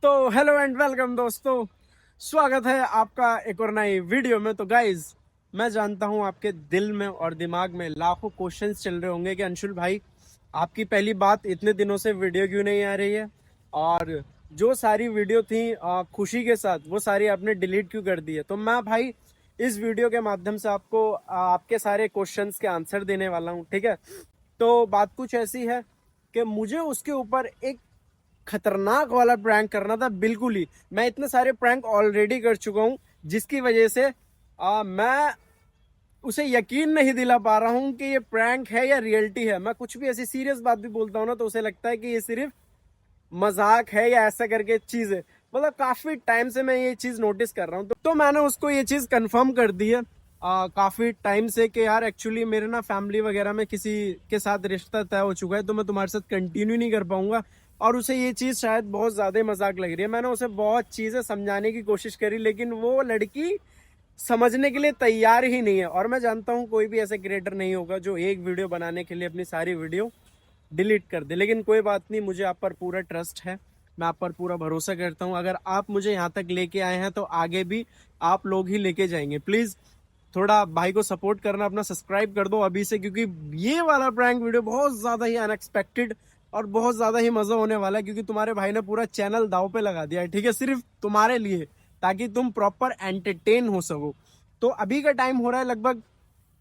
तो hello and welcome दोस्तों, स्वागत है आपका एक और नई वीडियो में। तो गाइज, मैं जानता हूं आपके दिल में और दिमाग में लाखों क्वेश्चंस चल रहे होंगे कि अंशुल भाई, आपकी पहली बात इतने दिनों से वीडियो क्यों नहीं आ रही है, और जो सारी वीडियो थी खुशी के साथ, वो सारी आपने डिलीट क्यों कर दी है। तो मैं भाई इस वीडियो के माध्यम से आपको आपके सारे क्वेश्चंस के आंसर देने वाला हूं, ठीक है। तो बात कुछ ऐसी है कि मुझे उसके ऊपर एक खतरनाक वाला प्रैंक करना था। बिल्कुल ही, मैं इतने सारे प्रैंक ऑलरेडी कर चुका हूं, जिसकी वजह से मैं उसे यकीन नहीं दिला पा रहा हूं कि ये प्रैंक है या रियलिटी है। मैं कुछ भी ऐसी सीरियस बात भी बोलता हूं ना, तो उसे लगता है कि ये सिर्फ मजाक है या ऐसा करके चीज है। मतलब काफी टाइम से मैं ये चीज नोटिस कर रहा हूँ, तो मैंने उसको ये चीज कंफर्म कर दी है काफी टाइम से कि यार एक्चुअली मेरे ना फैमिली वगैरह में किसी के साथ रिश्ता तय हो चुका है, तो मैं तुम्हारे साथ कंटिन्यू नहीं कर पाऊंगा। और उसे ये चीज शायद बहुत ज्यादा मजाक लग रही है। मैंने उसे बहुत चीजें समझाने की कोशिश करी, लेकिन वो लड़की समझने के लिए तैयार ही नहीं है। और मैं जानता हूँ कोई भी ऐसा क्रिएटर नहीं होगा जो एक वीडियो बनाने के लिए अपनी सारी वीडियो डिलीट कर दे। लेकिन कोई बात नहीं, मुझे आप पर पूरा ट्रस्ट है, मैं आप पर पूरा भरोसा करता हूँ। अगर आप मुझे यहाँ तक लेके आए हैं तो आगे भी आप लोग ही लेके जाएंगे। प्लीज थोड़ा भाई को सपोर्ट करना, अपना सब्सक्राइब कर दो अभी से, क्योंकि ये वाला प्रैंक वीडियो बहुत ज्यादा ही अनएक्सपेक्टेड और बहुत ज्यादा ही मजा होने वाला है, क्योंकि तुम्हारे भाई ने पूरा चैनल दाव पे लगा दिया है, ठीक है, सिर्फ तुम्हारे लिए, ताकि तुम प्रॉपर एंटरटेन हो सको। तो अभी का टाइम हो रहा है लगभग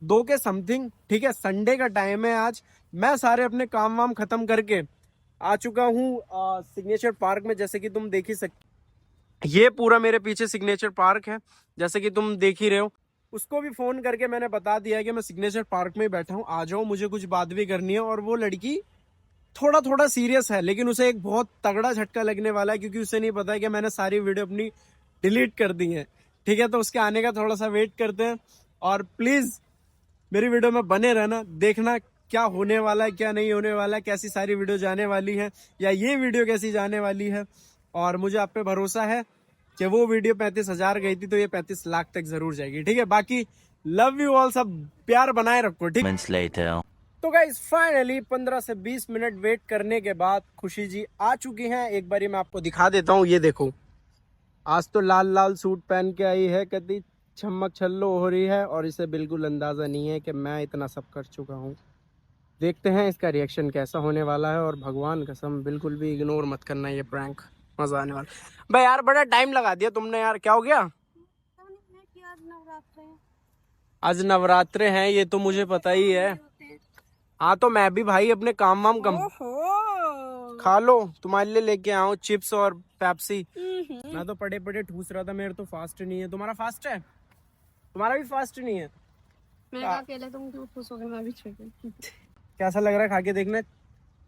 2 के समथिंग, ठीक है, संडे का टाइम है आज। मैं सारे अपने काम वाम खत्म करके आ चुका हूँ सिग्नेचर पार्क में, जैसे कि तुम देख ही सकते। ये पूरा मेरे पीछे सिग्नेचर पार्क है, जैसे कि तुम देख ही रहे हो। उसको भी फोन करके मैंने बता दिया है कि मैं सिग्नेचर पार्क में बैठा हूँ, आ जाओ, मुझे कुछ बात भी करनी है। और वो लड़की थोड़ा थोड़ा सीरियस है, लेकिन उसे एक बहुत तगड़ा झटका लगने वाला है, क्योंकि उसे नहीं पता है कि मैंने सारी वीडियो अपनी डिलीट कर दी है, ठीक है। तो उसके आने का थोड़ा सा वेट करते हैं, और प्लीज मेरी वीडियो में बने रहना, देखना क्या होने वाला है, क्या नहीं होने वाला है, कैसी सारी वीडियो जाने वाली है, या ये वीडियो कैसी जाने वाली है। और मुझे आप पे भरोसा है कि वो वीडियो 35,000 गई थी, तो ये 35 लाख तक जरूर जाएगी, ठीक है। बाकी लव यू ऑल, सब प्यार बनाए रखो, ठीक। तो गाइस फाइनली 15 से 20 मिनट वेट करने के बाद खुशी जी आ चुकी हैं। एक बारी मैं आपको दिखा देता हूँ, ये देखो, आज तो लाल लाल सूट पहन के आई है, कहती छमक छल्लो हो रही है, और इसे बिल्कुल अंदाजा नहीं है कि मैं इतना सब कर चुका हूँ। देखते हैं इसका रिएक्शन कैसा होने वाला है, और भगवान कसम बिल्कुल भी इग्नोर मत करना, ये प्रैंक मजा आने वाला। भाई यार बड़ा टाइम लगा दिया तुमने यार, क्या हो गया। आज नवरात्रे हैं, ये तो मुझे पता ही है। हाँ तो मैं भी भाई अपने काम वाम कम खा लो, तुम्हारे लिए लेके आओ चिप्स और पेप्सी। मैं तो पड़े पड़े ठूस रहा था, मेरे तो फास्ट नहीं है। तुम्हारा फास्ट है? तुम्हारा भी फास्ट नहीं है? मैं अकेले तुम क्यों खुश हो गए, मैं भी छोड़। कैसा लग रहा है खा के देखने?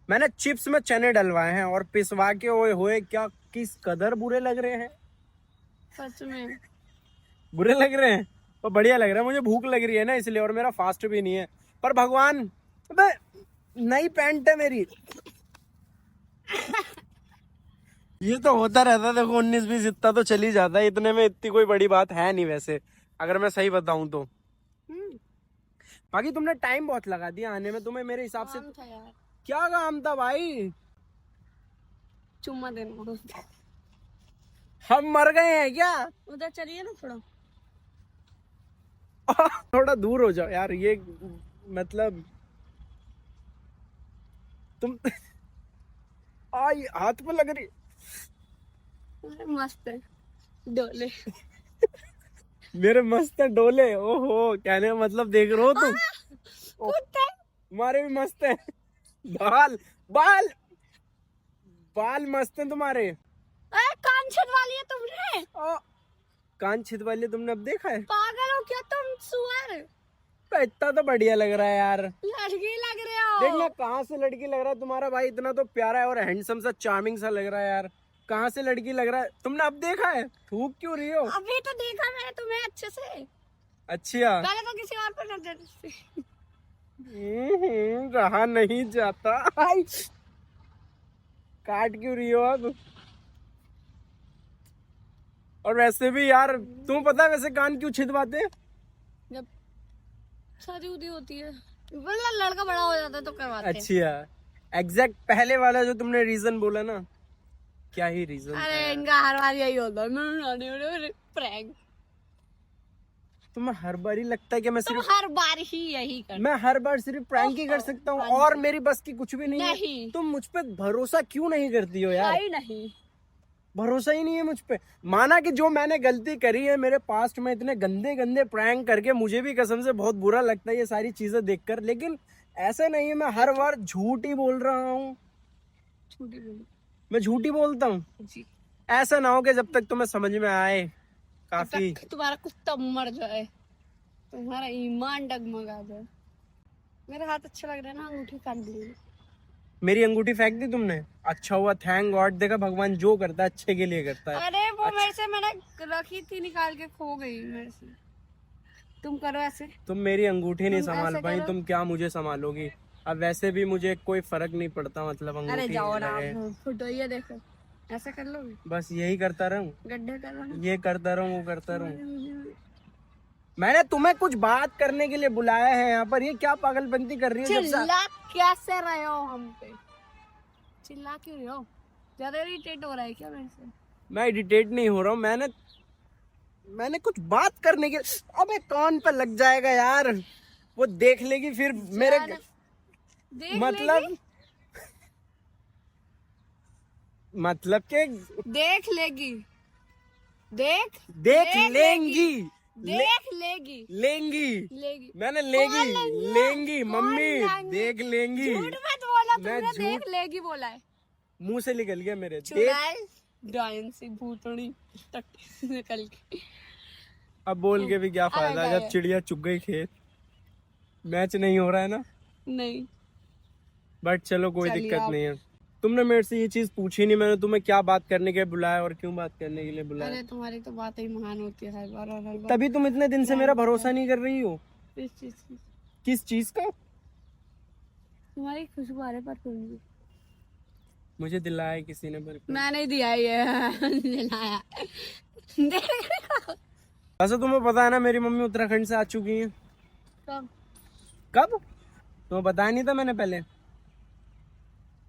मैंने चिप्स में चने डलवाए हैं और पिसवा के, ओए होए क्या किस कदर बुरे लग रहे हैं। सच में बुरे लग रहे हैं तो बढ़िया लग रहा है, मुझे भूख लग रही है ना इसलिए, और मेरा फास्ट भी नहीं है। पर भगवान, अबे नई पैंट है मेरी। ये तो होता रहता है, देखो 19-20 इतना तो चल ही जाता है, इतने में इतनी कोई बड़ी बात है नहीं वैसे, अगर मैं सही बताऊं तो। बाकी तुमने टाइम बहुत लगा दिया आने में, तुम्हें मेरे हिसाब से था यार। क्या काम था भाई? चुम्मा देना। हम मर गए हैं क्या? उधर चलिए ना थोड़ा। थोड़ा दूर हो जाओ यार, ये मतलब तुम आई हाथ पे लग रही। मस्त है डोले। मेरे मस्त है डोले, ओहो, कहने का मतलब देख रहे हो तुम। तुम्हारे भी मस्त है बाल, बाल बाल मस्त है तुम्हारे। कान छिदवा लिए तुमने। कान छिदवा लिए तुमने, अब देखा है? पागल हो क्या तुम सुअर? इतना तो बढ़िया लग रहा है यार, लड़की लग रहे हो। देखना कहाँ से लड़की लग रहा है तुम्हारा भाई, इतना तो प्यारा है और हैंडसम सा चार्मिंग सा लग रहा है यार। कहाँ से लड़की लग रहा है तुमने, अब देखा है? थूक क्यों रही हो? अभी तो देखा मैंने तुम्हें अच्छे से। अच्छा, पहले तो किसी और पर नजर थी। रहा नहीं जाता। आई, काट क्यों रही हो अब? और वैसे भी यार, तुम्हें पता है वैसे कान क्यों छिदवाते? जब शादी उदी होती है, मतलब लड़का बड़ा हो जाता है तो करवाते हैं। अच्छा, एग्जैक्ट पहले वाला जो तुमने रीजन बोला ना, क्या ही रीजन अरे इनका हर बार यही होता है प्रैंक। तुम्हें हर बार ही लगता है कि मैं तुम सिर्फ हर बार ही यही कर। मैं हर बार सिर्फ प्रैंक ही कर सकता हूँ और मेरी बस की कुछ भी नहीं है। नहीं। तुम मुझ पे भरोसा क्यों नहीं करती हो यार? नहीं भरोसा ही नहीं है मुझ पे। माना कि जो मैंने गलती करी है मेरे पास्ट में, इतने गंदे गंदे प्रैंक करके, मुझे भी कसम से बहुत बुरा लगता है ये सारी चीजें देखकर, लेकिन ऐसा नहीं है मैं हर बार झूठ ही बोल रहा हूँ। मैं झूठ ही बोलता हूँ। जी। ऐसा ना हो कि जब तक तुम्हें समझ में आए काफी तुम्हारा कुत्ता मर जाए, तुम्हारा ईमान डगमगा जाए। मेरा हाथ अच्छा लग रहा है ना, अंगूठी काट दी। मेरी अंगूठी फेंक दी तुमने? अच्छा हुआ, थैंक गॉड। देखा, भगवान जो करता है अच्छे के लिए करता है। अरे वो मेरे से मैंने रखी थी, निकाल के खो गई मेरे से। तुम करो ऐसे। तुम मेरी अंगूठी नहीं तुम संभाल ऐसे पाई, करो। तुम क्या मुझे संभालोगी? अब वैसे भी मुझे कोई फर्क नहीं पड़ता, मतलब अरे अंगूठी जाओ ना, लगे। फोटो ये देखो, ऐसा कर लोगे? बस यही करता रहूं? गड्ढे करो ना। ये करता रहूं, वो करता रहूं? मैंने तुम्हें कुछ बात करने के लिए बुलाया है यहाँ पर, ये क्या पागलपंती कर रही है? जब से चिल्ला कैसे रहे हो हम पे? चिल्ला क्यों रहे हो? ज्यादा इरिटेट हो रहा है क्या मेरे से? मैं इरिटेट नहीं हो रहा हूँ, मैंने कुछ बात करने के। अबे कान पे लग जाएगा यार, वो देख लेगी फिर मेरे देख मतलब लेगी? मतलब के देख लेगी। देख लेंगी। लेंगी। मैंने लेंगी मम्मी, देख लेंगी। झूठ मत बोला, मैं तुमने झूठ देख लेगी बोला है। मुंह से निकल गया मेरे। डायन सी भूतनी निकल के। अब बोल के भी क्या फायदा जब चिड़िया चुग गई खेत। मैच नहीं हो रहा है ना? नहीं। बट चलो कोई दिक्कत नहीं है। तुमने मेरे से ये चीज पूछी नहीं, मैंने तुम्हें क्या बात करने के लिए बुलाया और क्यों बात करने के लिए बुलाया? अरे तुम्हारी तो बात ही महान होती है हर बार और हर बार। तभी तुम इतने दिन से मेरा भरोसा नहीं कर रही हो। किस चीज की? किस चीज का? तुम्हारी खुशबू आ रही पर होंगी। मुझे दिलाया किसी ने पर। मैंने दिया ये दिलाया। वैसे तुम्हें पता है ना मेरी मम्मी उत्तराखंड से आ चुकी है। कब? कब? तुम्हें बताया नहीं था मैंने पहले?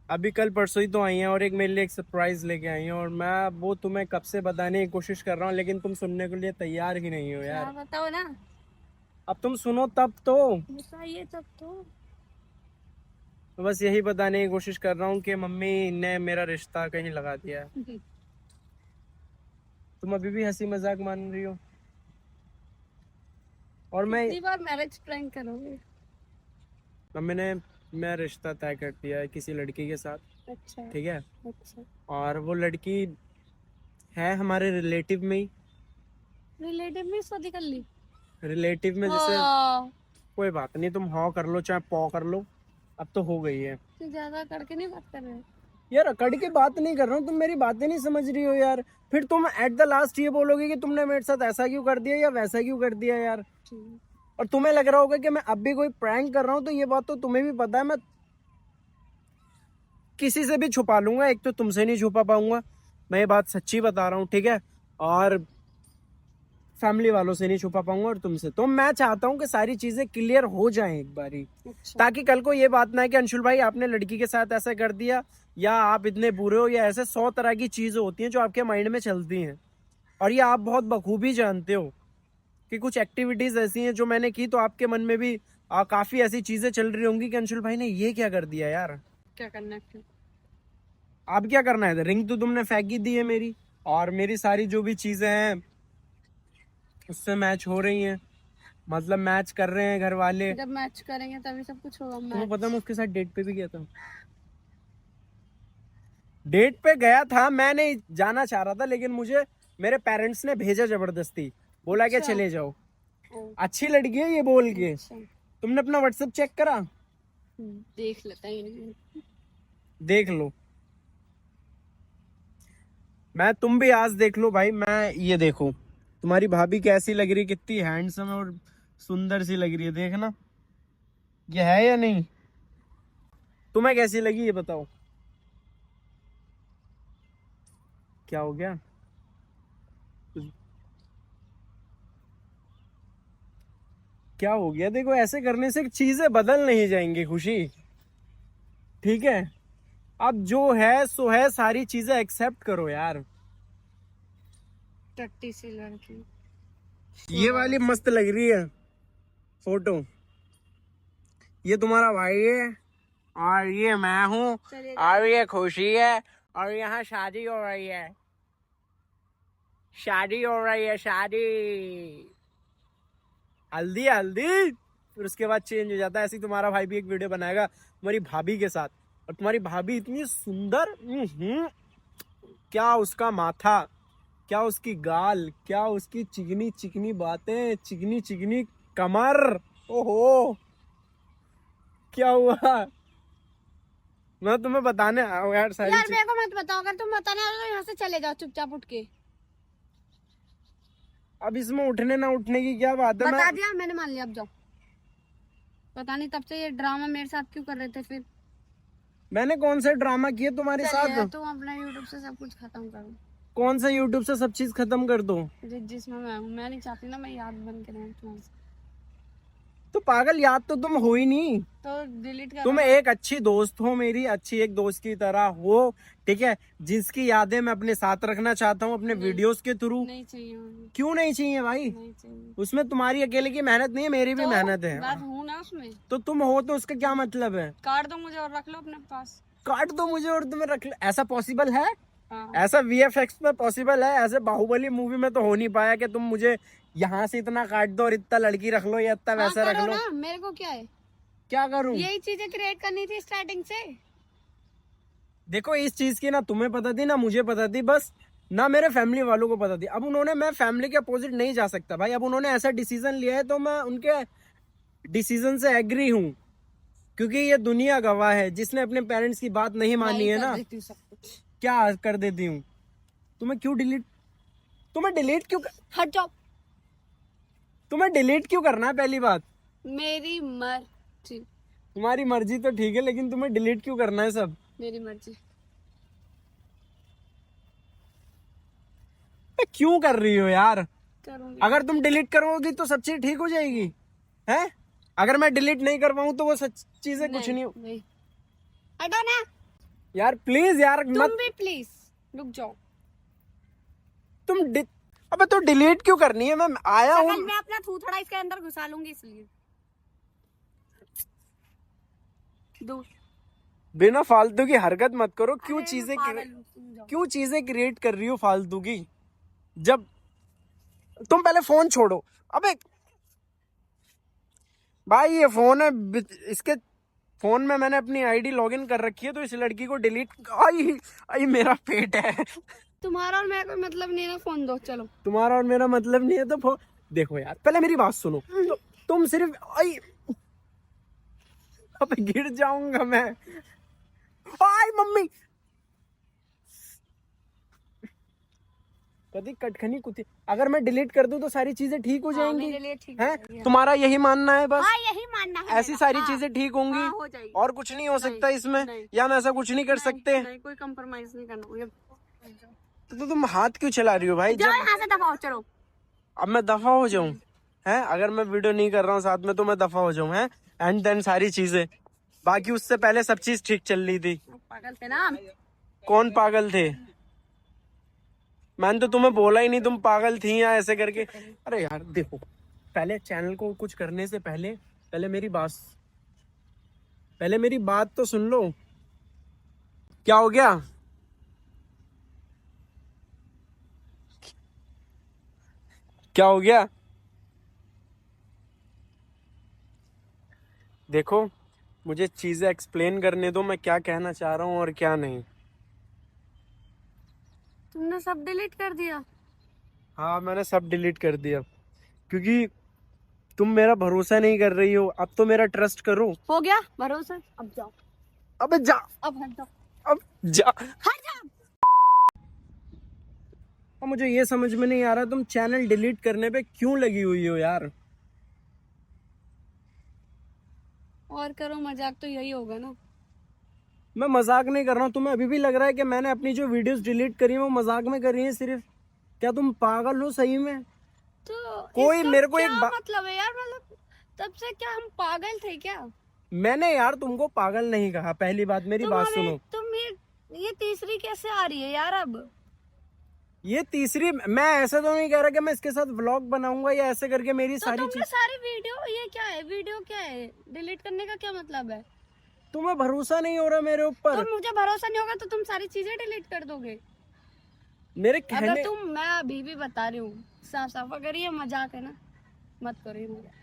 अभी कल परसों ही तो आई हैं और एक मेरे लिए एक सरप्राइज लेके आई हैं, और मैं वो तुम्हें कब से बताने की कोशिश कर रहा हूँ, लेकिन तुम सुनने के लिए तैयार ही नहीं हो यार। बताओ ना। अब तुम सुनो तब तो। बताइए तब तो। बस यही बताने की कोशिश कर रहा हूँ कि मम्मी ने मेरा रिश्ता कहीं लगा दिया है। तुम अभी भी हंसी मजाक मान रही हो। और कितनी बार मैरिज प्रैंक करोगे? मम्मी ने मेरा रिश्ता तय कर दिया है किसी लड़की के साथ। अच्छा। ठीक है। अच्छा। और वो लड़की है हमारे रिलेटिव में ही। रिलेटिव में शादी कर ली? रिलेटिव में जैसे कोई बात नहीं, तुम हाँ कर लो चाहे पौ कर लो, अब तो हो गई है। तो ज्यादा करके नहीं बात कर रहे? यार अकड़ के बात नहीं कर रहा हूँ, तुम मेरी बातें नहीं समझ रही हो यार। फिर तुम एट द लास्ट ये बोलोगे कि तुमने मेरे साथ ऐसा क्यों कर दिया या वैसा क्यों कर दिया यार। और तुम्हें लग रहा होगा कि मैं अब भी कोई प्रैंक कर रहा हूँ, तो ये बात तो तुम्हें भी पता है मैं किसी से भी छुपा लूंगा, एक तो तुमसे नहीं छुपा पाऊंगा। मैं ये बात सच्ची बता रहा हूँ, ठीक है? और फैमिली वालों से नहीं छुपा पाऊंगा और तुमसे। तो मैं चाहता हूँ कि सारी चीजें क्लियर हो जाएं एक बारी। अच्छा। ताकि कल को ये बात ना है कि अंशुल भाई आपने लड़की के साथ ऐसा कर दिया, या आप इतने बुरे हो, या ऐसे 100 तरह की चीजें होती हैं जो आपके माइंड में चलती हैं। और ये आप बहुत बखूबी जानते हो कि कुछ एक्टिविटीज ऐसी हैं जो मैंने की, तो आपके मन में भी काफी ऐसी चीजें चल रही होंगी कि अंशुल भाई ने ये क्या कर दिया यार। क्या करना है? आप क्या करना है? रिंग तो तुमने फेंक ही दी है मेरी, और मेरी सारी जो भी चीजें हैं उससे मैच हो रही हैं, मतलब मैच कर रहे हैं घर वाले। जब मैच करेंगे तभी सब कुछ होगा। तुम्हें पता मैं उसके साथ डेट पे भी गया था। डेट पे गया था, मैं नहीं जाना चाह रहा था, लेकिन मुझे मेरे पेरेंट्स ने भेजा जबरदस्ती, बोला कि चले जाओ। अच्छी लड़की है ये बोल के। तुमने अपना व्हाट्सएप चेक करा? देख लेते हैं। देख लो, तुम भी आज देख लो भाई। मैं ये देखो तुम्हारी भाभी कैसी लग रही, कितनी हैंडसम और सुंदर सी लग रही है, देखना ये है या नहीं। तुम्हें कैसी लगी ये बताओ। क्या हो गया? क्या हो गया? देखो ऐसे करने से चीजें बदल नहीं जाएंगी खुशी, ठीक है? अब जो है सो है, सारी चीजें एक्सेप्ट करो यार। टट्टी सी लड़की। ये वाली मस्त लग रही है फोटो। ये तुम्हारा भाई है और ये मैं हूँ और ये खुशी है और यहाँ शादी हो रही है, शादी हो रही है, शादी। हल्दी हल्दी, फिर उसके बाद चेंज हो जाता है। ऐसे ही तुम्हारा भाई भी एक वीडियो बनाएगा तुम्हारी भाभी के साथ, और तुम्हारी भाभी इतनी सुंदर, क्या उसका माथा, क्या उसकी गाल, क्या उसकी चिकनी चिकनी बातें, चिकनी चिकनी कमर, ओहो क्या हुआ। मैं तुम्हें बताने आया हूँ यार सारी यार मेरे को मत बताओ, अगर तुम बताने आ रहे हो तो यहाँ से चले जाओ चुपचाप उठ के। अब इसमें उठने ना उठने की क्या बात है। बता दिया मैंने, मान लिया, अब जाओ। पता नहीं तब से ये ड्रामा मेरे साथ क्यों कर रहे थे फिर। मैंने कौन सा ड्रामा किया तुम्हारे साथ। तुम अपना यूट्यूब से सब कुछ खत्म करो। कौन सा यूट्यूब से सब चीज खत्म कर दो। जिसमें मैं हूँ, मैं नहीं चाहती ना मैं याद बन के रहूं तुम्हारे साथ। तो पागल, याद तो तुम हो ही नहीं। तो डिलीट कर। तुम एक अच्छी दोस्त हो मेरी, अच्छी एक दोस्त की तरह हो, ठीक है, जिसकी यादें मैं अपने साथ रखना चाहता हूँ अपने वीडियोस के थ्रू। नहीं चाहिए मुझे। क्यों नहीं चाहिए भाई। नहीं चाहिए। उसमें तुम्हारी अकेले की मेहनत नहीं है, मेरी भी मेहनत है। मैं हूँ ना उसमें। तो तुम हो तो उसका क्या मतलब है। काट दो मुझे और रख लो अपने पास। काट दो मुझे और तुम्हें रख लो, ऐसा पॉसिबल है। हाँ। ऐसा VFX में पॉसिबल है, ऐसे बाहुबली मूवी में तो हो नहीं पाया कि तुम मुझे यहाँ से इतना काट दो और इतना लड़की रख लो या इतना वैसा रख लो। मेरे को क्या है, क्या करूं। यही चीजें क्रिएट करनी थी स्टार्टिंग से। देखो इस चीज की ना तुम्हें पता थी ना मुझे पता थी, बस ना मेरे फैमिली वालों को पता थी। अब उन्होंने, मैं फैमिली के अपोजिट नहीं जा सकता भाई। अब उन्होंने ऐसा डिसीजन लिया है तो मैं उनके डिसीजन से एग्री हूँ, क्योंकि ये दुनिया गवाह है। जिसने अपने पेरेंट्स की बात नहीं मानी है ना, क्या कर देती हूँ। तुम्हें डिलीट क्यों हट जाओ। तुम्हें डिलीट क्यों करना है पहली बात। मेरी मर्जी। तुम्हारी मर्जी तो ठीक है, लेकिन तुम्हें डिलीट क्यों करना है सब। मेरी मर्जी। क्यों कर रही हो यार। करूंगी। अगर तुम डिलीट करोगी तो सब चीज ठीक हो जाएगी है। अगर मैं डिलीट नहीं कर पाऊँ तो वो सच चीजें कुछ नहीं। हटो ना यार प्लीज यार तुम भी प्लीज रुक जाओ। अबे तो डिलीट क्यों करनी है। मैं आया हूँ। मैं अपना थूथड़ा इसके अंदर घुसा लूंगी इसलिए। बिना फालतू की हरकत मत करो। क्यों चीजें क्रिएट कर रही हो फालतू की। जब तुम पहले फोन छोड़ो। अबे भाई ये फोन है, इसके फोन में मैंने अपनी आईडी लॉगिन कर रखी है, तो इस लड़की को डिलीट। आई मेरा पेट है। तुम्हारा और मेरा कोई मतलब नहीं है, फोन दो चलो। तुम्हारा और मेरा मतलब नहीं है तो फोन देखो यार, पहले मेरी बात सुनो। तो तुम सिर्फ अबे गिर जाऊंगा मैं। आई मम्मी कभी कटखनी कुत्ती। अगर मैं डिलीट कर दूं तो सारी चीजें ठीक हो जाएंगी। मेरे लिए ठीक है तुम्हारा यही मानना है बस। हाँ, यही मानना है ऐसी सारी चीजें ठीक होंगी। हाँ, हो जाएगी। और कुछ नहीं हो सकता इसमें। नहीं। या हम ऐसा कुछ नहीं कर सकते। नहीं, कोई कंप्रोमाइज नहीं करना। तो तुम हाथ क्यों चला रही हो भाई। जाओ यहाँ से, दफा हो चलो। अब मैं दफा हो जाऊं है। अगर मैं वीडियो नहीं कर रहा हूँ साथ में तो मैं दफा हो जाऊं है। एंड देन सारी चीजें, बाकी उससे पहले सब चीज ठीक चल रही थी। पागल थे ना। कौन पागल थे। मैंने तो तुम्हें बोला ही नहीं तुम पागल थी या ऐसे करके। अरे यार देखो, पहले चैनल को कुछ करने से पहले मेरी बात तो सुन लो। क्या हो गया। क्या हो गया। देखो मुझे चीजें एक्सप्लेन करने दो, मैं क्या कहना चाह रहा हूँ और क्या नहीं। तुमने सब डिलीट कर दिया। हाँ मैंने सब डिलीट कर दिया, क्योंकि तुम मेरा भरोसा नहीं कर रही हो। अब तो मेरा ट्रस्ट करो। हो गया भरोसा, अब जाओ। अबे जा। अब हट जाओ। अब जा। हट जाओ। अब मुझे ये समझ में नहीं आ रहा तुम चैनल डिलीट करने पे क्यों लगी हुई हो यार। और करो मजाक तो यही होगा ना। मैं मजाक नहीं कर रहा हूँ। तुम्हें अभी भी लग रहा है कि मैंने अपनी जो वीडियोस डिलीट करी है वो मजाक में करी है सिर्फ। क्या तुम पागल हो सही में। तो कोई मेरे को एक मतलब है यार, मतलब तब से क्या हम पागल थे क्या। मैंने यार तुमको पागल नहीं कहा, पहली बात मेरी बात सुनो। तुम ये तीसरी कैसे आ रही है यार अब? ये तीसरी, मैं ऐसा तो नहीं कह रहा कि मैं इसके साथ व्लॉग बनाऊंगा या ऐसे करके मेरी तो सारी तुमने सारी वीडियो, ये क्या है, वीडियो क्या है, डिलीट करने का क्या मतलब है? तुम्हें भरोसा नहीं हो रहा मेरे ऊपर? तो मुझे भरोसा नहीं होगा तो तुम सारी चीजें डिलीट कर दोगे? मेरे कहने, अगर मैं अभी भी बता रही हूँ साफ साफ, अगर ये मजाक है ना, मत करो ये मजाक।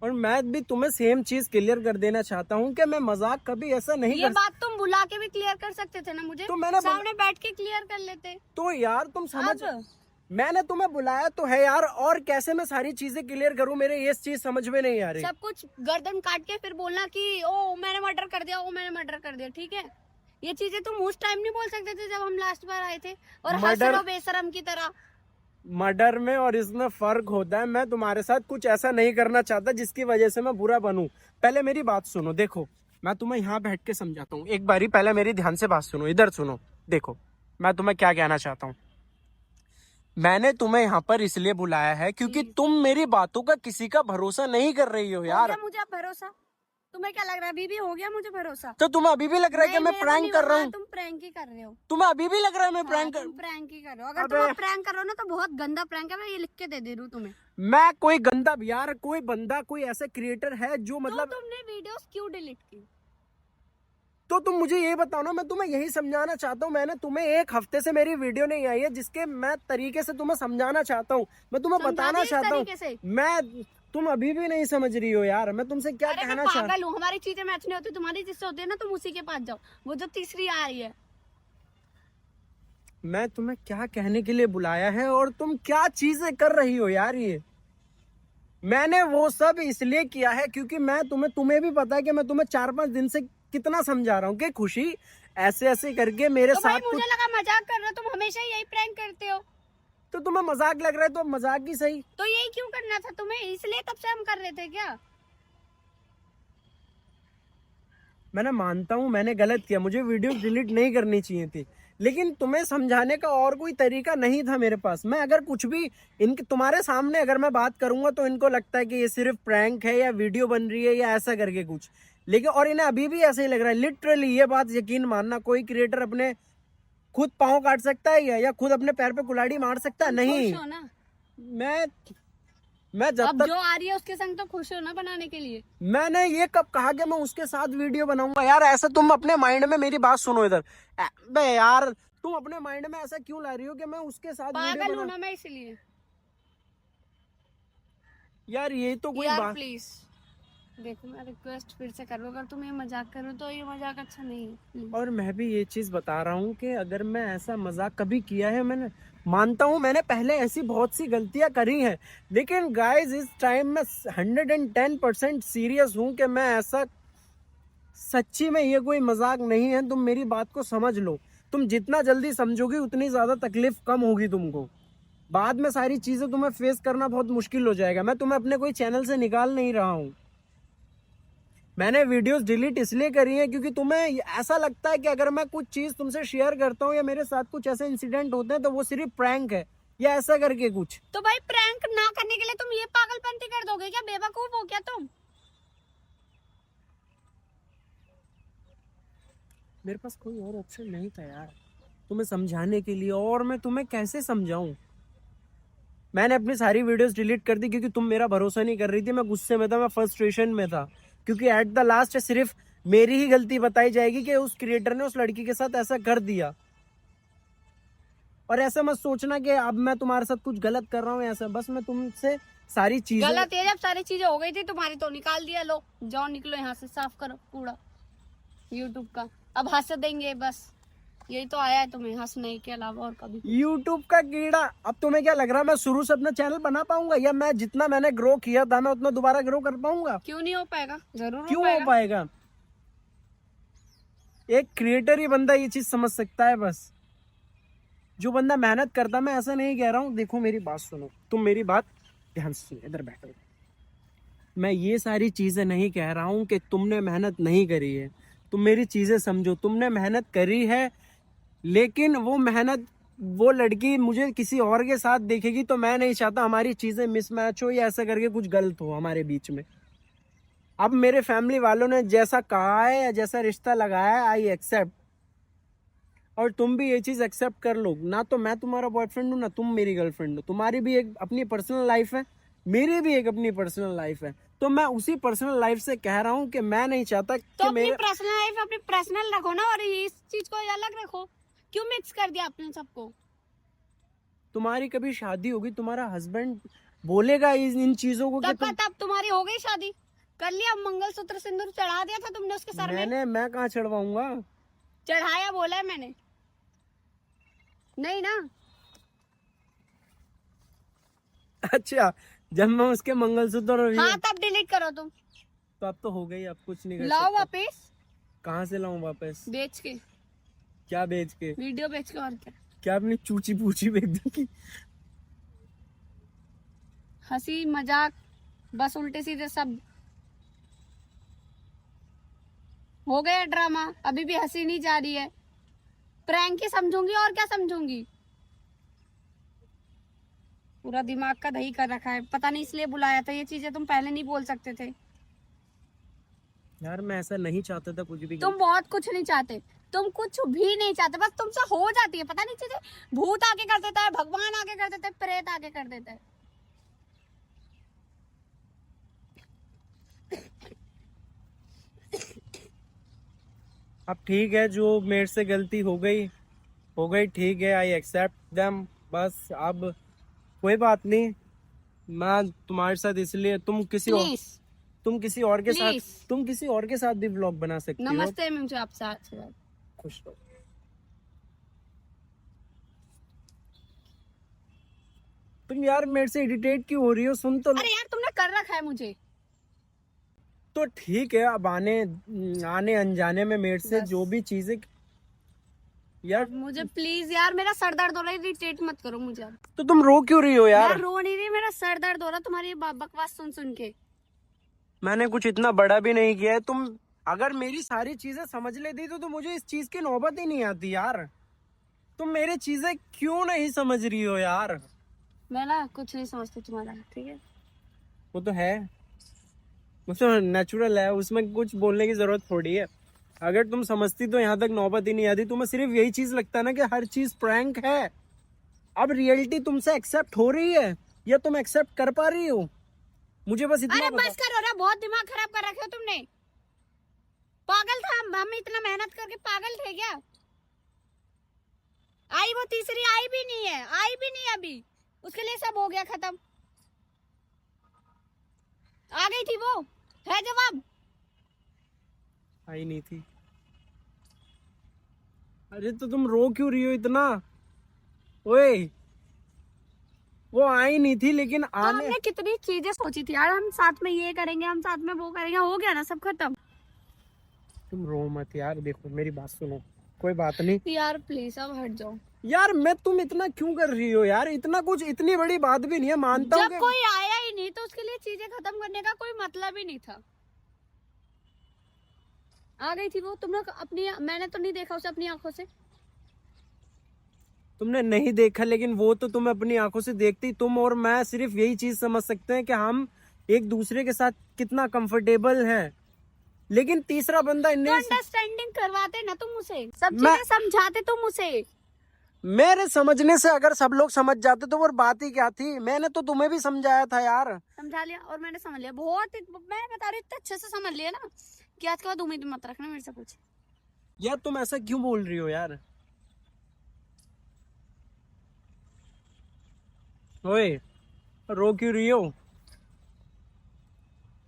और मैं भी तुम्हें सेम चीज क्लियर कर देना चाहता हूँ कि मैं मजाक कभी ऐसा नहीं ये कर। बात तुम बुला के भी क्लियर कर सकते थे ना मुझे, तो मैंने सामने बैठ के क्लियर कर लेते। तो यार तुम समझ, अब मैंने तुम्हें बुलाया तो है यार, और कैसे मैं सारी चीजें क्लियर करूँ? मेरे ये चीज समझ में नहीं आ रही। सब कुछ गर्दन काट के फिर बोलना कि ओ मैंने मर्डर कर दिया, ओ मैंने मर्डर कर दिया, ठीक है? ये चीजें तुम उस टाइम नहीं बोल सकते थे जब हम लास्ट बार आए थे और हंस रहे हो बेशरम की तरह। मर्डर में और इसमें फर्क होता है। मैं तुम्हारे साथ कुछ ऐसा नहीं करना चाहता जिसकी वजह से मैं बुरा बनूं। पहले मेरी बात सुनो, देखो मैं तुम्हें यहाँ बैठ के समझाता हूँ एक बारी, पहले मेरी ध्यान से बात सुनो, इधर सुनो। देखो मैं तुम्हें क्या कहना चाहता हूँ। मैंने तुम्हें यहाँ पर इसलिए बुलाया है क्योंकि तुम मेरी बातों का किसी का भरोसा नहीं कर रही हो यार। मुझे अब भरोसा, तुम्हें क्या लग रहा है? अभी भी हो गया मुझे भरोसा। तो तुम्हें अभी भी लग रहा है कि मैं प्रैंक कर रहा हूँ? तुम प्रैंक ही कर रहे हो। तुम्हें अभी भी लग रहा है मैं प्रैंक कर? तुम प्रैंक ही कर रहे हो। अगर तुम प्रैंक कर रहे हो ना तो बहुत गंदा प्रैंक है, मैं ये लिख के दे रही हूँ तुम्हें। मैं कोई गंदा यार, कोई बंदा, कोई ऐसा क्रिएटर है जो मतलब तो तुमने वीडियोस क्यों डिलीट की? तो तुम मुझे ये बताओ ना, मैं तुम्हें यही समझाना चाहता हूँ। मैंने तुम्हें एक हफ्ते से मेरी वीडियो नहीं आई है जिसके मैं तरीके से तुम्हें समझाना चाहता हूँ, मैं तुम्हें बताना चाहता हूँ। मैं, तुम अभी भी नहीं समझ रही हो यार, मैं तुमसे क्या कहना चाहता हूँ। हमारी चीजें मैच नहीं होती, तुम्हारी जिससे होती है ना तुम उसी के पास जाओ। वो जो तीसरी आ रही है, मैं तुम्हें क्या कहने के लिए बुलाया है और तुम क्या चीजें कर रही हो यार। ये मैंने वो सब इसलिए किया है क्योंकि मैं तुम्हें भी पता है कि मैं तुम्हें 4-5 दिन से कितना समझा रहा हूँ कि खुशी ऐसे ऐसे करके मेरे तो साथ। मुझे लगा मजाक कर रहे हो, तुम हमेशा यही प्रैंक करते हो। तो तुम्हें मजाक लग रहा है तो मजाक ही सही। तो यही क्यों करना था तुम्हें? इसलिए तब से हम कर रहे थे क्या? मैंने मानता हूँ मैंने गलत किया, मुझे वीडियो डिलीट नहीं करनी चाहिए थी, लेकिन तुम्हें समझाने का और कोई तरीका नहीं था मेरे पास। मैं अगर कुछ भी इनके तुम्हारे सामने अगर मैं बात करूंगा तो इनको लगता है कि ये सिर्फ प्रैंक है या वीडियो बन रही है या ऐसा करके कुछ, लेकिन और इन्हें अभी भी ऐसा ही लग रहा है। लिटरली ये बात यकीन मानना, कोई क्रिएटर अपने खुद पाँव काट सकता है या खुद अपने पैर पे कुल्हाड़ी मार सकता है? नहीं। मैं जब अब तक जो आ रही है उसके संग तो खुश हो ना बनाने के लिए। मैंने ये कब कहा कि मैं उसके साथ वीडियो बनाऊंगा? यार ऐसा तुम अपने माइंड में, मेरी बात सुनो इधर, बे यार तुम अपने माइंड में ऐसा क्यों ला रही हो कि मैं उसके साथ पागल हूं ना मैं इसलिए। यार ये तो कोई यार बात। प्लीज देखो, मैं रिक्वेस्ट फिर से कर रहा हूं, अगर तुम ये मजाक करो तो ये मजाक अच्छा नहीं है। और मैं भी ये चीज बता रहा हूँ कि अगर मैं ऐसा मजाक कभी किया है, मैंने मानता हूँ मैंने पहले ऐसी बहुत सी गलतियां करी हैं, लेकिन गाइस इस टाइम में 110% सीरियस हूँ कि मैं ऐसा, सच्ची में ये कोई मजाक नहीं है। तुम मेरी बात को समझ लो, तुम जितना जल्दी समझोगी उतनी ज्यादा तकलीफ कम होगी तुमको। बाद में सारी चीजें तुम्हें फेस करना बहुत मुश्किल हो जाएगा। मैं तुम्हें अपने कोई चैनल से निकाल नहीं रहा हूँ। मैंने वीडियोस डिलीट इसलिए करी है क्योंकि तुम्हें ऐसा लगता है कि अगर मैं कुछ चीज तुमसे शेयर करता हूँ या मेरे साथ कुछ ऐसे इंसिडेंट होते हैं तो वो सिर्फ प्रैंक है या ऐसा करके कुछ। तो भाई प्रैंक ना करने के लिए तुम ये पागलपंती कर दोगे क्या? बेवकूफ हो क्या तुम? मेरे पास कोई और ऑप्शन नहीं था यार तुम्हें समझाने के लिए, और मैं तुम्हें कैसे समझाऊं। मैंने अपनी सारी वीडियोस डिलीट कर दी क्योंकि तुम मेरा भरोसा नहीं कर रही थी। मैं गुस्से में था, मैं फ्रस्ट्रेशन में था, क्योंकि एट द लास्ट सिर्फ मेरी ही गलती बताई जाएगी कि उस क्रिएटर ने उस लड़की के साथ ऐसा कर दिया। और ऐसा मत सोचना कि अब मैं तुम्हारे साथ कुछ गलत कर रहा हूँ, ऐसा बस मैं तुमसे सारी चीजें। गलत है, जब सारी चीजें हो गई थी तुम्हारी तो निकाल दिया। लो जाओ निकलो यहाँ से, साफ करो कूड़ा यूट्यूब का। अब हंस देंगे बस, यही तो आया है तुम्हें हंसने के अलावा और कभी। यूट्यूब का कीड़ा, अब तुम्हें क्या लग रहा है मैं शुरू से अपना चैनल बना पाऊंगा, या मैं जितना मैंने ग्रो किया था मैं उतना दोबारा ग्रो कर पाऊंगा? क्यों नहीं हो पाएगा? जरूर क्यों हो पाएगा? एक क्रिएटर ही बंदा ये चीज समझ सकता है, बस जो बंदा मेहनत करता। मैं ऐसा नहीं कह रहा हूँ, देखो मेरी बात सुनो, तुम मेरी बात ध्यान से सुनो, इधर बैठो। मैं ये सारी चीजें नहीं कह रहा हूँ कि तुमने मेहनत नहीं करी है, तुम मेरी चीजें समझो। तुमने मेहनत करी है, लेकिन वो मेहनत, वो लड़की मुझे किसी और के साथ देखेगी तो मैं नहीं चाहता हमारी चीजें मिसमैच हो या ऐसा करके कुछ गलत हो हमारे बीच में। अब मेरे फैमिली वालों ने जैसा कहा है या जैसा रिश्ता लगाया है, आई एक्सेप्ट। और तुम भी ये चीज एक्सेप्ट कर लो ना। तो मैं तुम्हारा बॉयफ्रेंड हूँ ना तुम मेरी गर्लफ्रेंड हो। तुम्हारी भी एक अपनी पर्सनल लाइफ है, मेरी भी एक अपनी पर्सनल लाइफ है। तो मैं उसी पर्सनल लाइफ से कह रहा हूँ कि मैं नहीं चाहता तो कि अपनी मेरे पर्सनल लाइफ अपनी पर्सनल रखो ना, और इस चीज को अलग रखो। क्यों मिक्स कर दिया आपने सबको? तुम्हारी कभी शादी होगी, तुम्हारा हस्बैंड बोलेगा इन चीजों को कि तब का तब तुम्हारी हो गई शादी, कर लिया मंगलसूत्र सिंदूर चढ़ा दिया था तुमने उसके सर में? मैं कहाँ चढ़वाऊंगा? चढ़ाया बोला है मैंने, नहीं ना? अच्छा, जब मैं उसके मंगलसूत्र और हाँ तब डिलीट करो तुम। तो अब तो हो गई, अब कुछ नहीं कर लाओ सकता। वापिस। कहाँ से लाऊं वापस? बेच के, क्या बेच के? वीडियो बेच के, और क्या? क्या अपनी चूची पूची बेच दूंगी? हंसी मजाक बस उल्टे सीधे सब हो गया ड्रामा। अभी भी हंसी नहीं जा रही है। प्रैंक ही समझूंगी और क्या समझूंगी। पूरा दिमाग का दही कर रखा है। पता नहीं इसलिए बुलाया था, ये चीजें तुम पहले नहीं बोल सकते थे। यार मैं ऐसा नहीं चाहता था कुछ भी। तुम बहुत कुछ नहीं चाहते, तुम कुछ भी नहीं चाहते, बस तुमसे हो जाती है पता नहीं चीजें। भूत आके कर देता है, भगवान आके कर देता है, प्रेत आके कर देता है। अब ठीक है, जो मेरे से गलती हो गई ठीक है, आई एक्सेप्ट देम। बस अब कोई बात नहीं। मैं तुम्हारे साथ इसलिए प्लीज तुम किसी और के साथ Please. तुम किसी और के साथ भी व्लॉग बना सकती हो। नमस्ते मुझे आपसे आज से। खुश रहो। तुम यार मेरे से इरिटेट क्यों हो रही हो? सुन तो लो। अरे यार तुमने कर रखा है मुझे। तो ठीक है, अब आने आने अनजाने में मेरे से बस। जो भी चीजें यार। मुझे प्लीज यार, मेरा सर दर्द हो रहा है, इरिटेट मत करो मुझे अब। तो तुम रो क्यों रही हो यार? मैं रो नहीं रही, मेरा सर दर्द हो रहा है तुम्हारी बकवास सुन सुन के। मैंने कुछ इतना बड़ा भी नहीं किया है। तुम अगर मेरी सारी चीजें समझ लेती तो मुझे इस चीज की नौबत ही नहीं आती यार। तुम मेरी चीजें क्यों नहीं समझ रही हो यार? मैं ना कुछ नहीं समझती तुम्हारा, ठीक है? वो तो है, वो तो नेचुरल है, उसमें कुछ बोलने की जरूरत थोड़ी है। अगर तुम समझती तो यहाँ तक नौबत ही नहीं आती। तुम्हें सिर्फ यही चीज लगता है ना कि हर चीज प्रैंक है। अब रियलिटी तुमसे एक्सेप्ट हो रही है या तुम एक्सेप्ट कर पा रही हो? मुझे बस इतना अरे बता। बस करो ना, बहुत दिमाग खराब कर रखे हो तुमने। पागल था हम इतना मेहनत करके पागल थे क्या? आई वो तीसरी आई भी नहीं है, आई भी नहीं अभी, उसके लिए सब हो गया खत्म। आ गई थी वो, है जवाब। आई नहीं थी। अरे तो तुम रो क्यों रही हो इतना? ओए, वो आई नहीं थी लेकिन तो आने। हमने कितनी चीजें सोची थी यार, हम साथ में ये करेंगे, हम साथ में वो करेंगे, हो गया ना सब खत्म। तुम रो मत यार, देखो मेरी बात सुनो, कोई बात नहीं। यार प्लीज अब हट जाओ। यार मैं तुम इतना क्यों कर रही हो यार? इतना कुछ इतनी बड़ी बात भी नहीं है, मानता हूँ जब कोई आया ही नहीं तो उसके लिए चीजें खत्म करने का कोई मतलब ही नहीं था। आ गई थी वो, तुमने अपनी, मैंने तो नहीं देखा उसे अपनी आंखों से। तुमने नहीं देखा, लेकिन वो तो तुम अपनी आंखों से देखती। तुम और मैं सिर्फ यही चीज समझ सकते हैं कि हम एक दूसरे के साथ कितना कंफर्टेबल हैं। लेकिन तीसरा बंदा तो अंडरस्टैंडिंग करवाते ना तुम उसे, सब मैं- चीजें समझाते तुम उसे। मेरे समझने से अगर सब लोग समझ जाते तो वो बात ही क्या थी? मैंने तो तुम्हें भी समझाया था यार। समझा लिया और मैंने समझ लिया बहुत। मैं बता रही हूँ इतने अच्छे से समझ लिया ना कि आज के बाद उम्मीद मत रखना मेरे से कुछ। यार तुम ऐसा क्यों बोल रही हो यार? ओए, रो क्यों रही हो?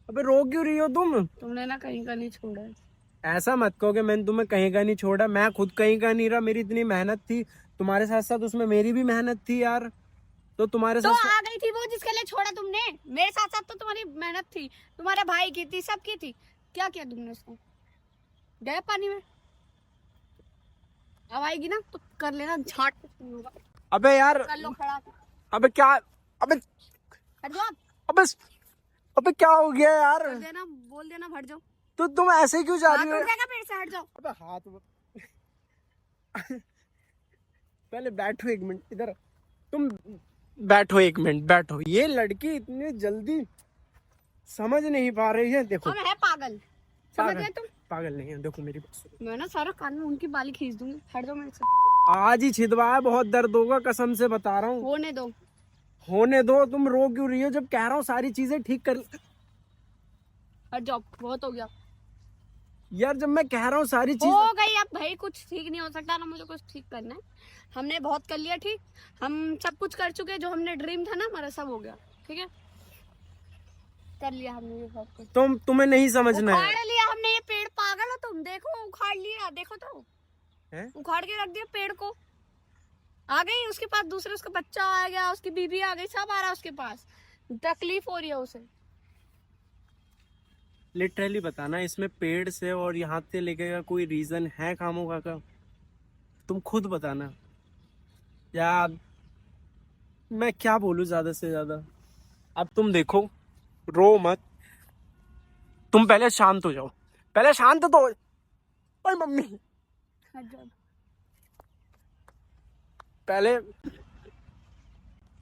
अबे रो क्यों रही हो तुम? तुमने ना कहीं का नहीं छोड़ा है। ऐसा मत कहो कि मैंने तुम्हें कहीं का नहीं छोड़ा। मैं खुद कहीं का नहीं रहा। मेरी इतनी मेहनत थी तुम्हारे साथ साथ, उसमें मेरी भी मेहनत थी यार। तो तुम्हारे तो साथ आ गई थी वो जिसके लिए छोड़ा तुमने। मेरे साथ साथ तो तुम्हारी मेहनत थी, तुम्हारे भाई की थी, सबकी थी। क्या किया तुमने उसको? गए पानी में। अब आएगी ना तो कर लेना झाट। अबे यार, कर लो खड़ा। अबे क्या, अबे हट जाओ। अबे अबे क्या हो गया यार? बोल देना हट जाओ। तो तुम ऐसे क्यों जा हाथ रही हो? उठ जाएगा पेड़ से, हट जाओ। अबे पहले बैठो एक मिनट इधर। तुम बैठो एक मिनट, बैठो। ये लड़की इतनी जल्दी समझ नहीं पा रही है। देखो हम है पागल, समझ गए तुम? पागल नहीं है। देखो मेरी बात सुनो, मैं ना सारा कान में उनकी बाली खींच दूंगी, हट जाओ मेरे से। आज ही छिदवा है, बहुत दर्द होगा, कसम से बता रहा हूँ। होने दो। होने दो। तुम रो क्यों रही हो जब कह रहा हूँ सारी चीजें ठीक कर। हट जाओ, बहुत हो गया। यार जब मैं कह रहा हूँ सारी चीज हो गई अब भाई, कुछ ठीक नहीं हो सकता ना, मुझे कुछ ठीक करना है। हमने बहुत कर लिया ठीक, हम सब कुछ कर चुके हैं, जो हमने ड्रीम था ना हमारा सब हो गया, ठीक है, कर लिया हमने ये सब कुछ। तुम्हें नहीं समझना है। उखाड़ लिया हमने ये पेड़, पागल हो तुम? देखो उखाड़ लिया, देखो तो हैं? उखाड़ के रख दिया पेड़ को। आ गई उसके पास दूसरे, उसका बच्चा आ गया, उसकी बीबी आ गई, सब आ रहा है उसके पास, तकलीफ हो रही है उसे। लिटरली बताना, इसमें पेड़ से और यहाँ से लेके का कोई रीजन है खामोखा का? तुम खुद बताना यार। मैं क्या बोलूं ज्यादा से ज्यादा। अब तुम देखो, रो मत। तुम पहले शांत हो जाओ, पहले शांत तो हो। ओए मम्मी, हट जाओ। पहले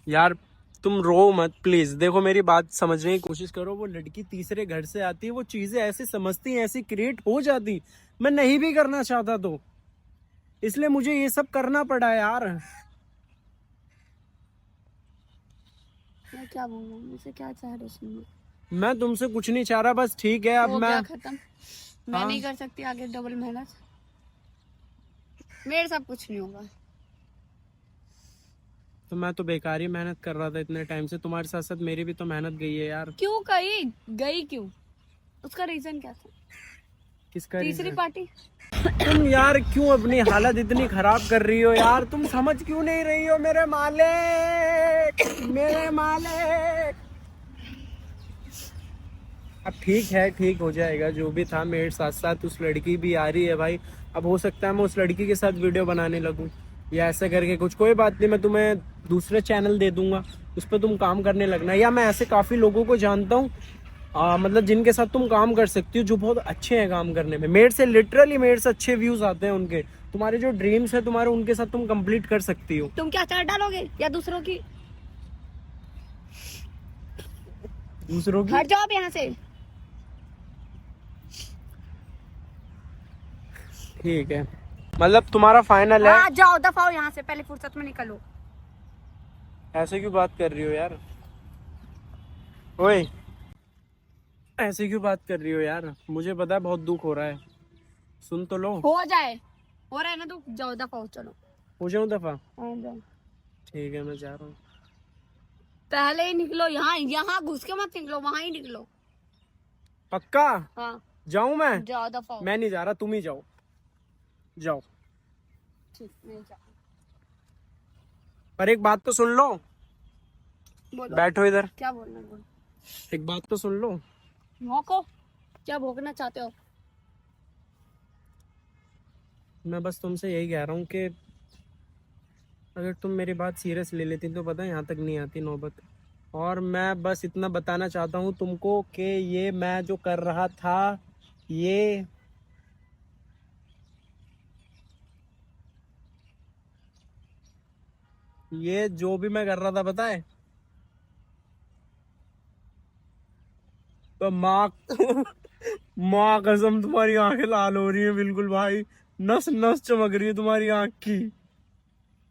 यार तुम रो मत प्लीज। देखो मेरी बात समझने की कोशिश करो। वो लड़की तीसरे घर से आती है, वो चीजें ऐसी समझती हैं, ऐसी क्रिएट हो जाती। मैं नहीं भी करना चाहता तो, इसलिए मुझे ये सब करना पड़ा यार। मैं क्या बोलूं, मुझसे क्या चाह रहे हो सुनना? मैं तुमसे कुछ नहीं चाह रहा, बस ठीक है अब हो मैं। गया खत्म। मैं हाँ। नहीं कर सकती आगे डबल मेहनत, मेरे सब कुछ नहीं होगा। तो मैं तो बेकार ही मेहनत कर रहा था इतने टाइम से। तुम्हारे साथ साथ मेरी भी तो मेहनत गई है यार। क्यों गई? गई क्यों? उसका रीजन क्या था? किसका तीसरी reason? पार्टी। तुम यार क्यों अपनी हालत इतनी खराब कर रही हो यार? तुम समझ क्यों नहीं रही हो मेरे मालिक, मेरे मालिक। अब ठीक है, ठीक हो जाएगा। जो भी था मेरे साथ साथ उस लड़की भी आ रही है भाई। अब हो सकता है मैं उस लड़की के साथ वीडियो बनाने लगूं या ऐसे करके कुछ। कोई बात नहीं, मैं तुम्हें दूसरे चैनल दे दूंगा, उस पर तुम काम करने लगना। या मैं ऐसे काफी लोगों को जानता हूँ, मतलब जिनके साथ तुम काम कर सकती हो, जो बहुत अच्छे हैं काम करने में। मेरे से लिटरली मेरे से अच्छे व्यूज आते हैं उनके। तुम्हारे जो ड्रीम्स है तुम्हारे, उनके साथ तुम कंप्लीट कर सकती हो। तुम क्या चार डालोगे या दूसरों की? दूसरों की? हट जाओ अब यहाँ से। ठीक है, मतलब तुम्हारा फाइनल है? हाँ जाओ, दफाओ यहाँ से, पहले फुर्सत में निकलो। ऐसे क्यों बात कर रही हो यार? ओए, ऐसे क्यों बात कर रही हो यार? मुझे पता है बहुत दुख हो रहा है। सुन तो लो। हो जाए, हो रहा है ना तो जाओ, दफाओ, चलो। हो जाऊं दफा? हाँ, जाओ। ठीक है, मैं जा रहा हूँ। पहले ही निकलो, यहाँ यहाँ घुस के मत निकलो, वहां ही निकलो। पक्का? हाँ जाऊं मैं? जाओ, दफाओ। मैं नहीं जा रहा, तुम ही जाओ। जाओ। ठीक, नहीं जाओ। पर एक बात तो सुन लो। बोलो। बैठो इधर, क्या बोलना है, बोलो। एक बात तो सुन लो। भौंको, क्या भौंकना चाहते हो? मैं बस तुमसे यही कह रहा हूँ कि अगर तुम मेरी बात सीरियस ले लेती तो पता है यहाँ तक नहीं आती नौबत। और मैं बस इतना बताना चाहता हूँ तुमको कि ये मैं जो कर रहा था, ये जो भी मैं कर रहा था पता है, तो माँ माँ कसम तुम्हारी आंखें लाल हो रही है बिल्कुल भाई। नस नस चमक रही है तुम्हारी आंख की।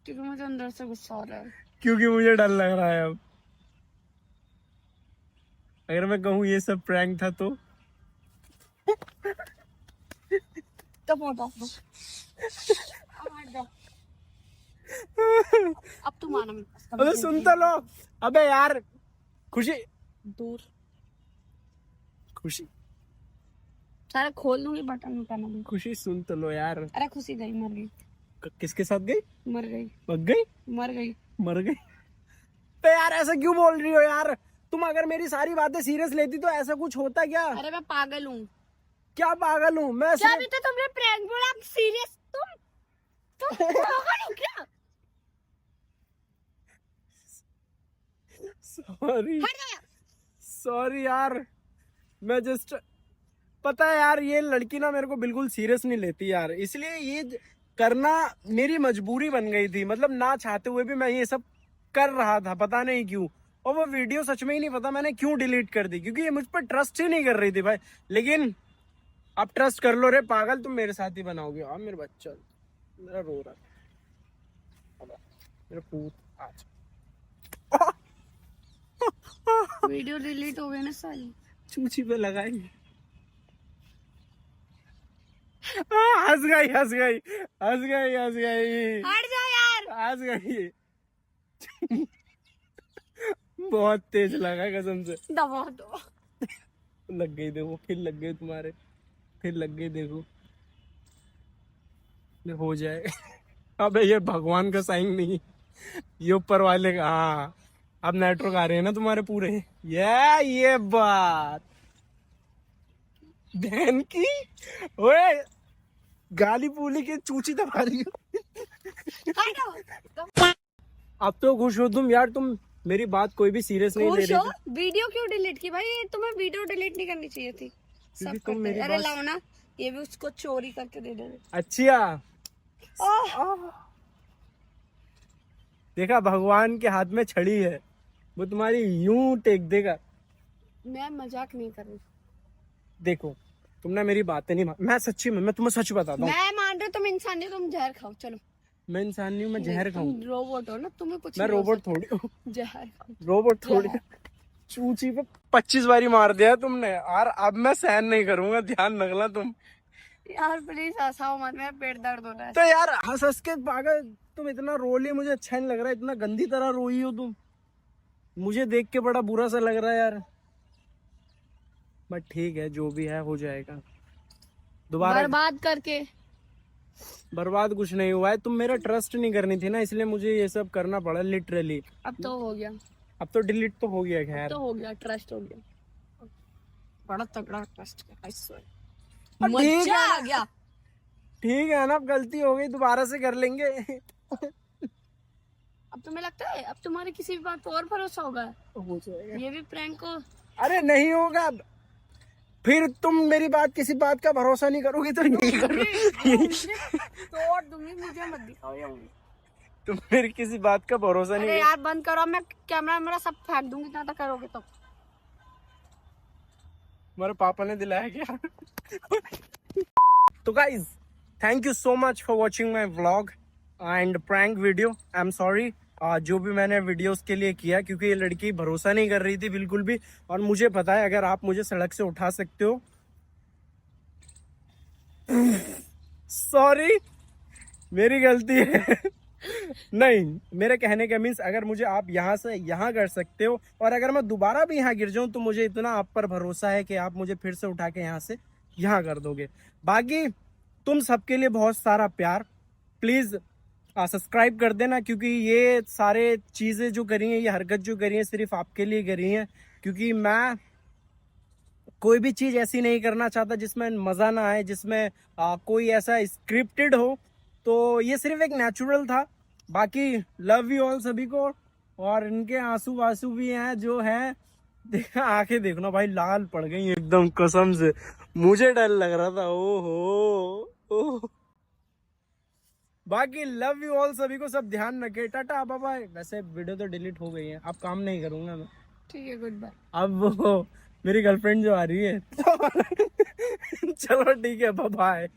क्योंकि मुझे अंदर से गुस्सा हो रहा है। क्योंकि मुझे डर लग रहा है अब। अगर मैं कहूँ ये सब प्रैंक था तो फोटो अब तुम आना मेरे पास। अबे सुन तो लो। अबे यार खुशी, दूर खुशी, सारा खोल दूंगी, बटन उठाना भी। खुशी सुन तो लो यार। अरे खुशी गई, मर गई। किसके साथ गई? मर गई, भाग गई? मर गई। मर गई? तो यार ऐसा क्यों बोल रही हो यार? तुम अगर मेरी सारी बातें सीरियस लेती तो ऐसा कुछ होता क्या? अरे मैं पागल हूँ। क्या पागल हूँ मैं? क्या भी तो तुमने प्रैंक बोला, अब सीरियस तुम पागल हो क्या? सॉरी, हट जा। सॉरी यार। मैं जस्ट, पता है यार ये लड़की ना मेरे को बिल्कुल सीरियस नहीं लेती यार, इसलिए ये करना मेरी मजबूरी बन गई थी। मतलब ना चाहते हुए भी मैं ये सब कर रहा था, पता नहीं क्यों। और वो वीडियो सच में ही नहीं पता मैंने क्यों डिलीट कर दी, क्योंकि ये मुझ पर ट्रस्ट ही नहीं कर रही थी भाई। लेकिन आप ट्रस्ट कर लो रे पागल, तुम मेरे साथ ही बनाओगे। अब मेरे बच्चा मेरा रो रहा है, मेरा पूत आज वीडियो डिलीट हो गई ना सारी। चूची पे लगाएंगे। हंस गई हंस गई हंस गई हंस गई हट जाओ यार। हंस गई। बहुत तेज लगा कसम से। दबा दो। लग गई देखो, फिर लग गई तुम्हारे, फिर लग गई देखो। ये हो जाए। अबे ये भगवान का साइन नहीं, ये ऊपर वाले का। हाँ अब नेटवर्क आ रहे हैं ना तुम्हारे पूरे। ये बात बहन की। ओए गाली पूली के चूची दबा रही हो। हटो। अब तो खुश हो तुम यार, तुम मेरी बात कोई भी सीरियस नहीं ले खुश रही हो? वीडियो क्यों डिलीट की भाई? तुम्हें वीडियो डिलीट नहीं करनी चाहिए थी। सब तुम करते मेरी हैं। अरे बात- लाओ ना, ये भी उसको चोरी करके दे देना। अच्छा आह, देखा, भगवान के हाथ में छड़ी है, वो तुम्हारी यूं टेक देगा। मैं मजाक नहीं कर रही। देखो तुमने मेरी बातें नहीं मैं सच्ची में, मैं तुम्हें सच बताता हूँ। मैं मान रही हूँ तुम इंसान नहीं, तुम जहर खाओ। चलो मैं इंसान नहीं हूँ, मैं जहर खाऊं। तुम रोबोट हो ना, तुम्हें कुछ मैं नहीं हो रोबोट थोड़ी हूँ। सकता। जहर खाओ। रोबोट थोड़ी। चूची पे 25 बारी मार दिया तुमने यार, अब मैं सहन नहीं करूंगा, ध्यान रखना तुम। यार प्लीज हंसाओ मत, मेरा पेट दर्द हो रहा है। तो यार हंस हंस के पागल, तुम इतना रो लिए, मुझे अच्छा नहीं लग रहा है। इतना गंदी तरह रोई हो तुम, मुझे देख के बड़ा बुरा सा लग रहा है यार। बट ठीक है, जो भी है हो जाएगा। दोबारा बर्बाद करके। बर्बाद कुछ नहीं हुआ है, तुम मेरा ट्रस्ट नहीं करनी थी ना, इसलिए मुझे ये सब करना पड़ा लिटरली। अब तो हो गया, अब तो डिलीट तो हो गया खैर। तो हो गया, ट्रस्ट हो गया। बड़ा तगड़ा ट्रस्ट किया। ठीक मजा है। आ गया। ठीक है ना, अब गलती हो गई, दोबारा से कर लेंगे। अब तुम्हें लगता है अब तुम्हारे किसी भी बात पर और भरोसा होगा? हो जाएगा। ये भी प्रैंक को अरे नहीं होगा, फिर तुम मेरी बात, किसी बात का भरोसा नहीं करोगी तो नहीं करोगी। तोड़ दूंगी, मुझे मत दिखाओ ये उंगली। तुम मेरी किसी बात का भरोसा नहीं अरे यार बंद करो, मैं कैमरा मेरा सब फेंक दूंगी इतना तक करोगे तो। मेरे पापा ने दिलाया क्या? तो guys, thank you so much for watching my vlog and prank video. I am sorry जो भी मैंने वीडियोस के लिए किया, क्योंकि ये लड़की भरोसा नहीं कर रही थी बिल्कुल भी, और मुझे पता है अगर आप मुझे सड़क से उठा सकते हो। सॉरी, मेरी गलती है। नहीं, मेरे कहने का मीन्स अगर मुझे आप यहाँ से यहाँ कर सकते हो, और अगर मैं दोबारा भी यहाँ गिर जाऊं तो मुझे इतना आप पर भरोसा है कि आप मुझे फिर से उठा के यहाँ से यहाँ कर दोगे। बाकी तुम सबके लिए बहुत सारा प्यार। प्लीज सब्सक्राइब कर देना, क्योंकि ये सारे चीजें जो करी हैं, ये हरकत जो करी है, सिर्फ आपके लिए करी है, क्योंकि मैं कोई भी चीज ऐसी नहीं करना चाहता जिसमें मजा ना आए, जिसमें कोई ऐसा स्क्रिप्टेड हो। तो ये सिर्फ एक नेचुरल था। बाकी लव यू ऑल सभी को। और इनके आंसू वासू भी हैं जो हैं, देखा आंखें देखना भाई, लाल पड़ गई एकदम, कसम से मुझे डर लग रहा था। ओहो। बाकी लव यू ऑल सभी को, सब ध्यान रखे, टाटा बाय बाय। वैसे वीडियो तो डिलीट हो गई है, अब काम नहीं करूंगा मैं। ठीक है, गुड बाय। अब वो मेरी गर्लफ्रेंड जो आ रही है। चलो ठीक है, बाय बाय।